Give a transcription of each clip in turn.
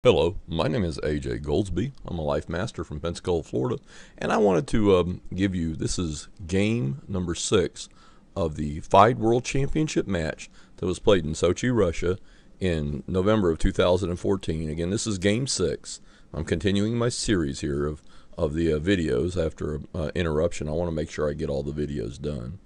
Hello, my name is AJ Goldsby. I'm a life master from Pensacola, Florida, and I wanted to give you, this is game number 6 of the FIDE World Championship match that was played in Sochi, Russia in November of 2014. Again, this is game 6. I'm continuing my series here of the videos after an interruption. I want to make sure I get all the videos done.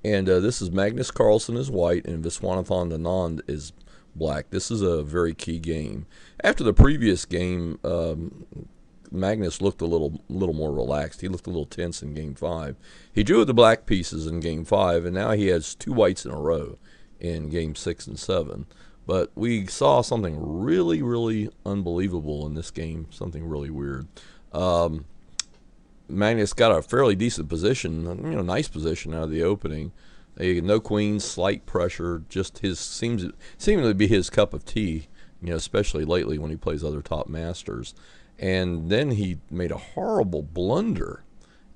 And this is Magnus Carlsen is white and Viswanathan Anand is black. This is a very key game. After the previous game, Magnus looked a little more relaxed. He looked a little tense in game 5. He drew the black pieces in game 5, and now he has 2 whites in a row in game 6 and 7. But we saw something really unbelievable in this game, something really weird. Magnus got a fairly decent position, nice position out of the opening. No queens, slight pressure, just seeming to be his cup of tea, especially lately when he plays other top masters. And then he made a horrible blunder,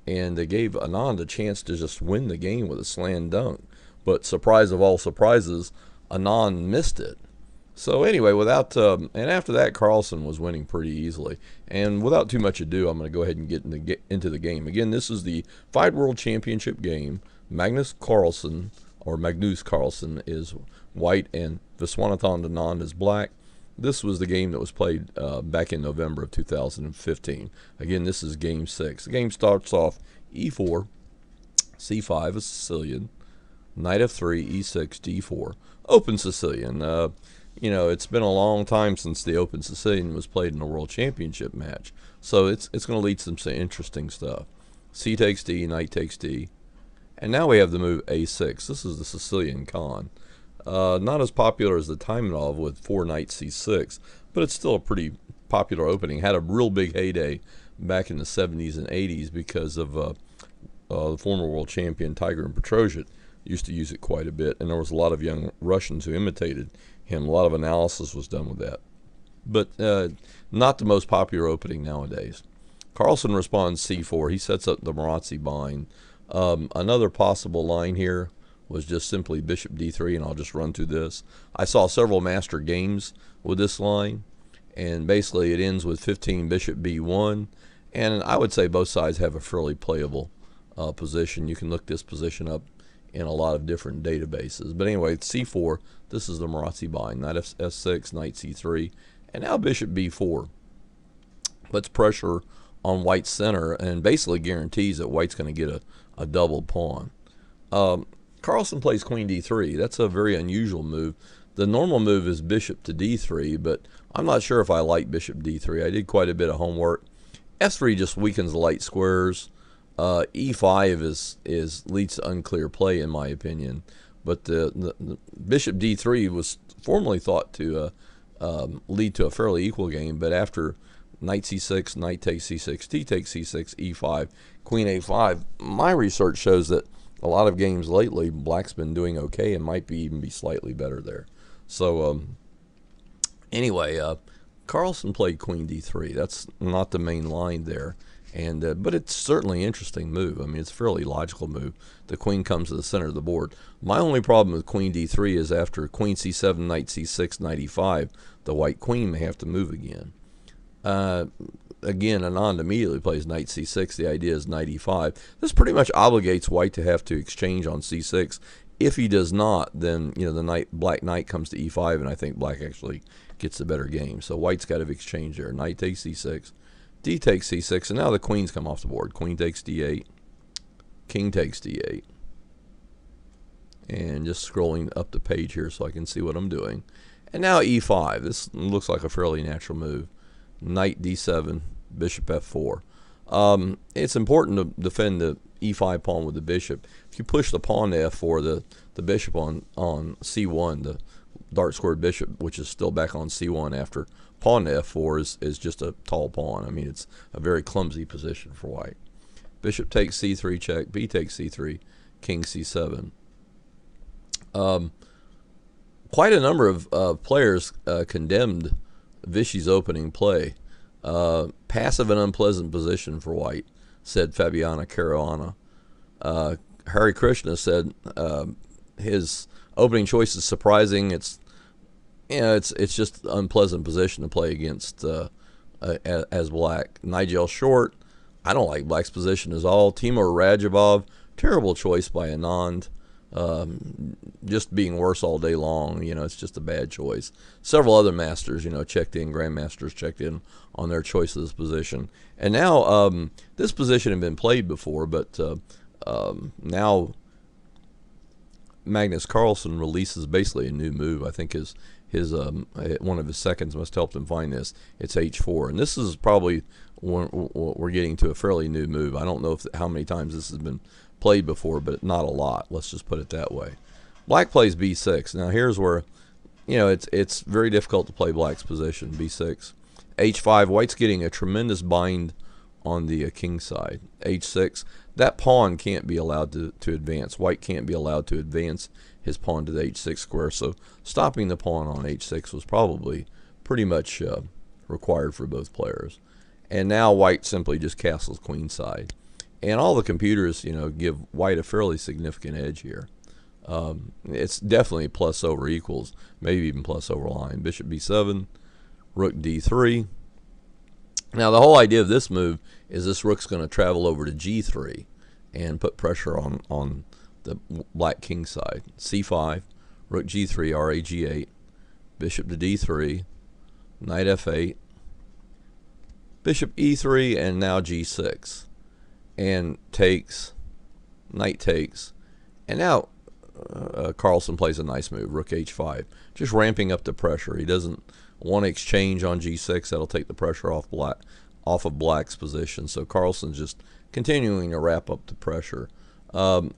and they gave Anand a chance to just win the game with a slam dunk. But surprise of all surprises, Anand missed it. So anyway, and after that, Carlsen was winning pretty easily. And without too much ado, I'm going to go ahead and get into the game. Again, this is the FIDE World Championship game. Magnus Carlsen is white and Viswanathan Anand is black. This was the game that was played back in November of 2015. Again, this is game 6. The game starts off e4, c5, a Sicilian, knight f3, e6, d4. Open Sicilian. It's been a long time since the Open Sicilian was played in a World Championship match, so it's going to lead to some interesting stuff. C takes d, knight takes d. And now we have the move a6. This is the Sicilian Khan. Not as popular as the Taimanov with 4 knight c6, but it's still a pretty popular opening. Had a real big heyday back in the 70s and 80s because of the former world champion Tiger Petrosian used to use it quite a bit, and there was a lot of young Russians who imitated him. A lot of analysis was done with that. But not the most popular opening nowadays. Carlsen responds c4. He sets up the Marazzi bind. Another possible line here was just simply bishop d3, and I'll just run through this. I saw several master games with this line, and basically it ends with 15 bishop b1, and I would say both sides have a fairly playable position. You can look this position up in a lot of different databases. But anyway, c4, this is the Marazzi bind. Knight f6, knight c3, and now bishop b4. Puts pressure on white's center and basically guarantees that white's going to get a double pawn. Carlsen plays queen d3. That's a very unusual move. The normal move is bishop to d3, but I'm not sure if I like bishop d3. I did quite a bit of homework. f3 just weakens the light squares. E5 leads to unclear play in my opinion. But the bishop d3 was formerly thought to lead to a fairly equal game, but after knight c6, knight takes c6, t takes c6, e5, queen a5. My research shows that a lot of games lately, black's been doing okay and might even be slightly better there. So anyway, Carlsen played queen d3. That's not the main line there, and but it's certainly an interesting move. I mean, it's a fairly logical move. The queen comes to the center of the board. My only problem with queen d3 is after queen c7, knight c6, knight e5, the white queen may have to move again. Again, Anand immediately plays knight c6. The idea is knight e5. This pretty much obligates white to have to exchange on c6. If he does not, then the black knight comes to e5, and I think black actually gets the better game. So white's got to exchange there. Knight takes c6, d takes c6, and now the queens come off the board. Queen takes d8, king takes d8. And just scrolling up the page here so I can see what I'm doing. And now e5. This looks like a fairly natural move. Knight d7, bishop f4. It's important to defend the e5 pawn with the bishop. If you push the pawn to f4, the bishop on c1, the dark squared bishop, which is still back on c1 after pawn to f4, is just a tall pawn. I mean, it's a very clumsy position for white. Bishop takes c3 check, b takes c3, king c7. Quite a number of players condemned Vishy's opening play. Passive and unpleasant position for white, said Fabiana Caruana. Hari Krishna said his opening choice is surprising. It's you know, it's just an unpleasant position to play against as black. Nigel Short, I don't like black's position at all. Timur Radjabov, terrible choice by Anand. Just being worse all day long. You know, it's just a bad choice. Several other masters, you know, grandmasters checked in on their choice of this position. And now this position had been played before, but now Magnus Carlsen releases basically a new move. I think his one of his seconds must help him find this. It's H4, and this is probably we're getting to a fairly new move. I don't know how many times this has been played before, but not a lot. Let's just put it that way. Black plays B6. Now here's where, you know, it's very difficult to play black's position. B6, H5. White's getting a tremendous bind on the king side. H6. That pawn can't be allowed to advance. White can't be allowed to advance his pawn to the H6 square. So stopping the pawn on H6 was probably pretty much required for both players. And now White simply just castles queenside. And all the computers, you know, give White a fairly significant edge here. It's definitely plus over equals, maybe even plus over line. Bishop B7, Rook D3. Now the whole idea of this move is this rook's going to travel over to G3 and put pressure on the black king side. C5, Rook G3, RA G8, Bishop to D3, Knight F8, Bishop E3, and now G6. And takes, Knight takes, and now Carlsen plays a nice move, Rook H5, just ramping up the pressure. He doesn't want to exchange on G6. That'll take the pressure off of black's position. So Carlsen's just continuing to wrap up the pressure.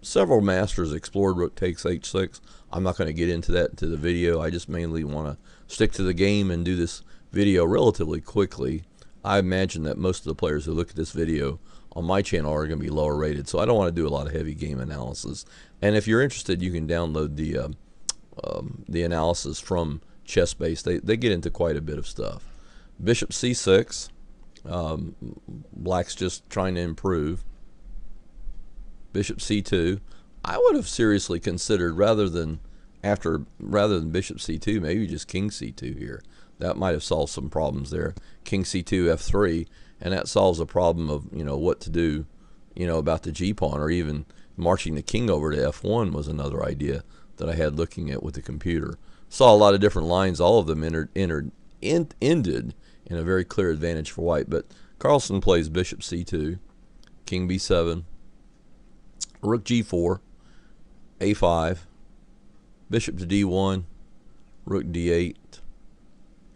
Several masters explored Rook takes H6. I'm not going to get into that into the video. I just mainly want to stick to the game and do this video relatively quickly. I imagine that most of the players who look at this video on my channel are going to be lower rated, so I don't want to do a lot of heavy game analysis. And if you're interested, you can download the analysis from ChessBase. They get into quite a bit of stuff. Bishop C6. Black's just trying to improve. Bishop C2. I would have seriously considered rather than Bishop C2, maybe just King C2 here. That might have solved some problems there. King C2, F3, and that solves a problem of, you know, what to do, you know, about the G pawn, or even marching the king over to F1 was another idea that I had looking at with the computer. Saw a lot of different lines. All of them ended in a very clear advantage for White. But Carlsen plays Bishop C2, King B7, Rook G4, A5, Bishop to D1, Rook D8,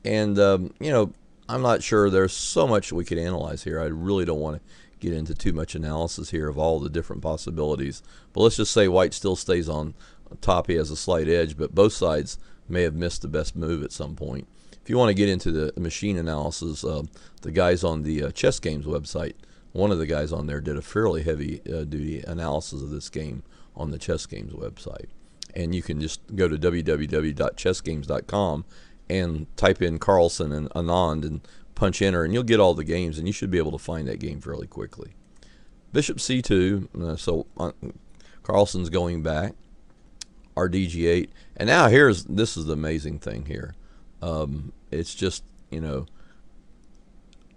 and you know, I'm not sure. There's so much we could analyze here. I really don't want to get into too much analysis here of all the different possibilities. But let's just say White still stays on top. He has a slight edge, but both sides may have missed the best move at some point. If you want to get into the machine analysis, the guys on the Chess Games website, one of the guys on there did a fairly heavy duty analysis of this game on the Chess Games website. And you can just go to www.chessgames.com and type in Carlsen and Anand and punch enter, and you'll get all the games, and you should be able to find that game fairly quickly. Bishop C2, so Carlsen's going back, RDG8, and now this is the amazing thing here. It's just, you know,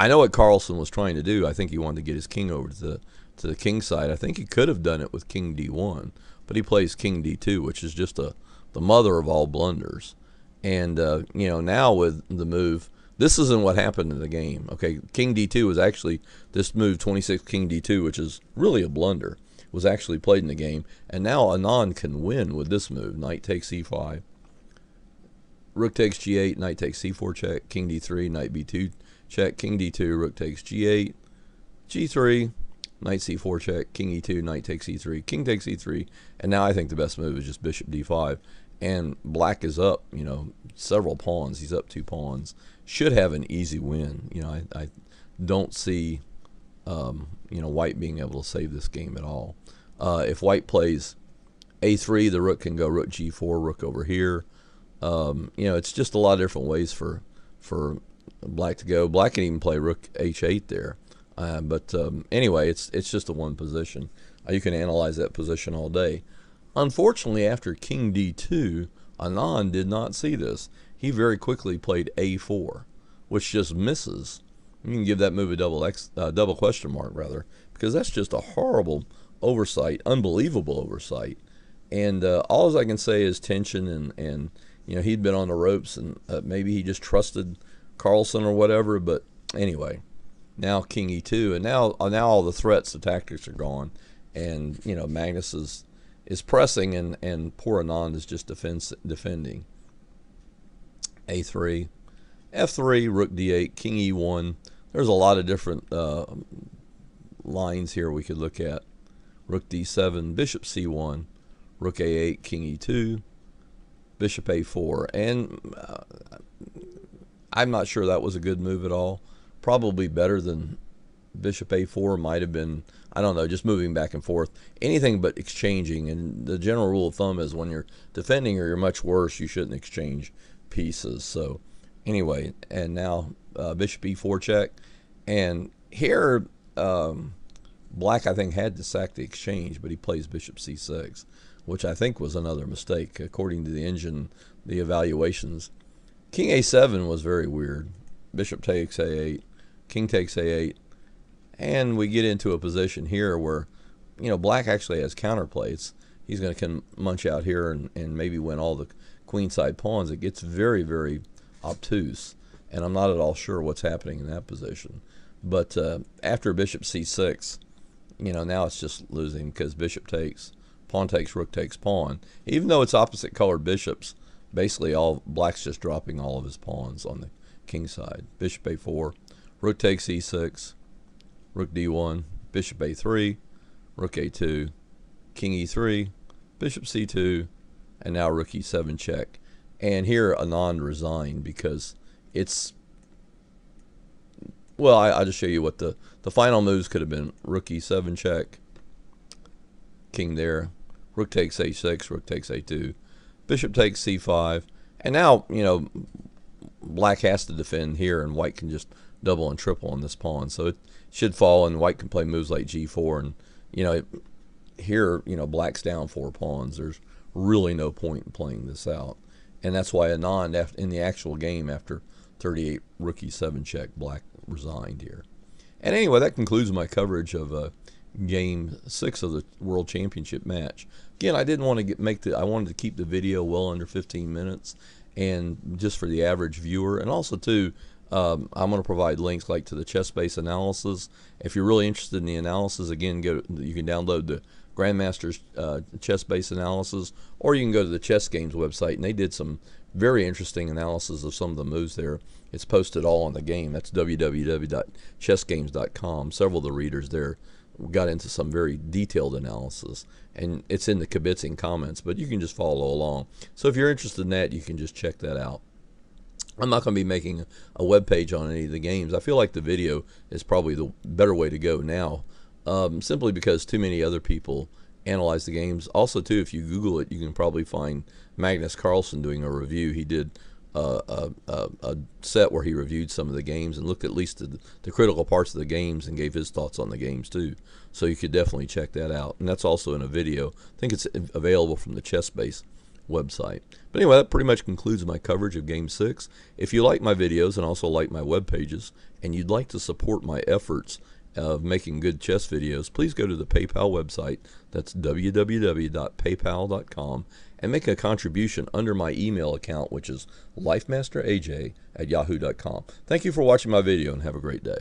I know what Carlsen was trying to do. I think he wanted to get his king over to the king side. I think he could have done it with King D1, but he plays King D2, which is just the mother of all blunders. And you know, now with the move, this isn't what happened in the game. Okay, King D2 was actually, this move 26 King D2, which is really a blunder, was actually played in the game. And now Anand can win with this move. Knight takes E5, Rook takes G8, Knight takes C4 check, King D3, Knight B2 check, King D2, Rook takes G8, G3, Knight C4 check, King E2, Knight takes E3, King takes E3, and now I think the best move is just Bishop D5. And black is up, you know, several pawns. He's up 2 pawns. Should have an easy win. You know, I don't see, you know, White being able to save this game at all. If White plays A3, the rook can go Rook G4, rook over here. You know, it's just a lot of different ways for black to go. Black can even play Rook H8 there. But anyway, it's just a one position. You can analyze that position all day. Unfortunately, after King D2, Anand did not see this. he very quickly played A4, which just misses. You can give that move a double question mark rather, because that's just a horrible oversight, unbelievable oversight. And all I can say is tension, and he'd been on the ropes, and maybe he just trusted Carlsen or whatever. But anyway, now King E2, and now all the threats, the tactics are gone, and Magnus is pressing, and poor Anand is just defending. A3, F3, Rook D8, King E1. There's a lot of different lines here we could look at. Rook D7, Bishop C1, Rook A8, King E2, Bishop A4. And I'm not sure that was a good move at all. Probably better than Bishop A4 might have been, I don't know, just moving back and forth. Anything but exchanging. And the general rule of thumb is when you're defending or you're much worse, you shouldn't exchange pieces. So anyway, and now Bishop E4 check. And here, Black, I think, had to sack the exchange, but he plays Bishop C6, which I think was another mistake, according to the engine, the evaluations. King A7 was very weird. Bishop takes A8, King takes A8, and we get into a position here where, Black actually has counterplays. He's going to munch out here and maybe win all the queenside pawns. It gets very, very obtuse, and I'm not at all sure what's happening in that position. But after Bishop C6, now it's just losing because Bishop takes, pawn takes, rook takes, pawn. Even though it's opposite colored bishops, basically all Black's just dropping all of his pawns on the king side. Bishop A4, rook takes E6, rook D1, Bishop A3, rook A2, King E3, Bishop C2, and now rook E7 check. And here Anand resigned because it's, well, I'll just show you what the final moves could have been. Rook E7 check, king there, rook takes A6, rook takes A2, bishop takes C5, and now, Black has to defend here, and White can just double and triple on this pawn. So it should fall, and White can play moves like G4, and, here, Black's down 4 pawns. There's really no point in playing this out. And that's why Anand, in the actual game, after 38 rook E7 check, Black resigned here. And anyway, that concludes my coverage of Game 6 of the World Championship match. Again, I didn't want to I wanted to keep the video well under 15 minutes, and just for the average viewer. And also, too, I'm going to provide links like to the ChessBase analysis. If you're really interested in the analysis, again, you can download the Grandmaster's ChessBase analysis, or you can go to the Chess Games website, and they did some very interesting analysis of some of the moves there. It's posted all on the game. That's www.chessgames.com. Several of the readers there got into some very detailed analysis, and it's in the kibitzing comments, but you can just follow along. So if you're interested in that, you can just check that out. I'm not going to be making a web page on any of the games. I feel like the video is probably the better way to go now, simply because too many other people analyze the games. Also, too, if you Google it, you can probably find Magnus Carlsen doing a review. He did a set where he reviewed some of the games and looked at least at the critical parts of the games and gave his thoughts on the games too. So you could definitely check that out. And that's also in a video. I think it's available from the ChessBase website. But anyway, that pretty much concludes my coverage of Game 6. If you like my videos and also like my web pages, and you'd like to support my efforts of making good chess videos, please go to the PayPal website. That's www.paypal.com, and make a contribution under my email account, which is LifeMasterAJ@yahoo.com. Thank you for watching my video, and have a great day.